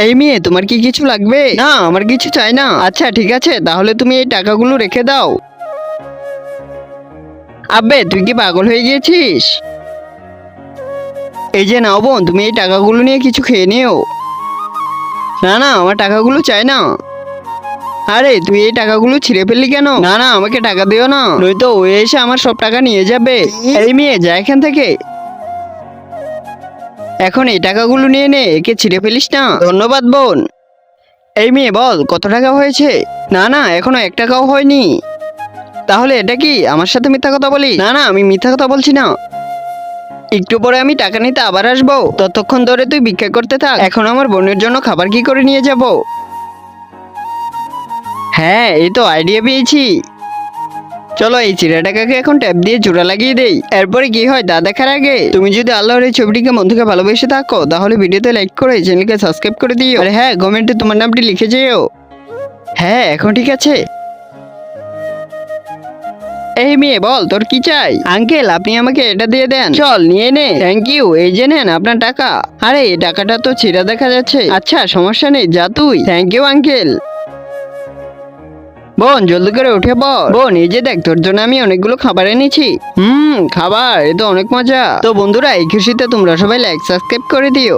এই মেয়ে, তোমার কি কিছু লাগবে? না, আমার কিছু চাই না। আচ্ছা ঠিক আছে, তাহলে তুমি এই টাকাগুলো রেখে দাও। আব্বে, তুই কি পাগল হয়ে গিয়েছিস? এই যে নাও বোন, তুমি এই টাকাগুলো নিয়ে কিছু খেয়ে নিও। না না, আমার টাকাগুলো চাই না। আরে তুই এই টাকাগুলো ছিঁড়ে ফেললি কেন? না না, আমাকে টাকা দিও না, নয়তো ও এসে আমার সব টাকা নিয়ে যাবে। এই মেয়ে, যা এখান থেকে। এখন এই টাকাগুলো নিয়ে নে, একে ছিঁড়ে ফেলিস না। ধন্যবাদ বোন। এই মেয়ে, বল কত টাকা হয়েছে? না না, এখনো 1 টাকাও হয়নি। তাহলে এটা কি আমার সাথে মিথ্যা কথা বলি? না না, আমি মিথ্যা কথা বলছি না। একটু পরে আমি টাকা নিতে আবার আসবো, ততক্ষণ ধরে তুই ভিক্ষা করতে থাক। এখন আমার বোনের জন্য খাবার কি করে নিয়ে যাব? হ্যাঁ, এই তো আইডিয়া পেয়েছি। চলো, এই চিড়া টাকাকে এখন ট্যাপ দিয়ে জোড়া লাগিয়ে দেই। এরপরে কি হয় তা দেখার আগে তুমি যদি আল্লাহর এই ছবিটিকে মন থেকে ভালোবেসে থাকো, তাহলে ভিডিওতে লাইক করে চ্যানেলকে সাবস্ক্রাইব করে দিও। আর হ্যাঁ, কমেন্টে তোমার নামটি লিখে যেও। হ্যাঁ, এখন ঠিক আছে। এই মেয়ে, বল তোর কি চাই? আঙ্কেল, আপনি আমাকে এটা দিয়ে দেন। চল নিয়ে নে। থ্যাংক ইউ, এই যে নেন আপনার টাকা। আরে এই টাকাটা তো ছিঁড়া দেখা যাচ্ছে। আচ্ছা সমস্যা নেই, যা তুই। Thank you uncle. বোন, জলদি করে উঠে পড়। বোন, এই যে দেখ, তোর জন্য আমি অনেকগুলো খাবার এনেছি। খাবার, এ তো অনেক মজা। তো বন্ধুরা, এই খুশিতে তোমরা সবাই লাইক সাবস্ক্রাইব করে দিও।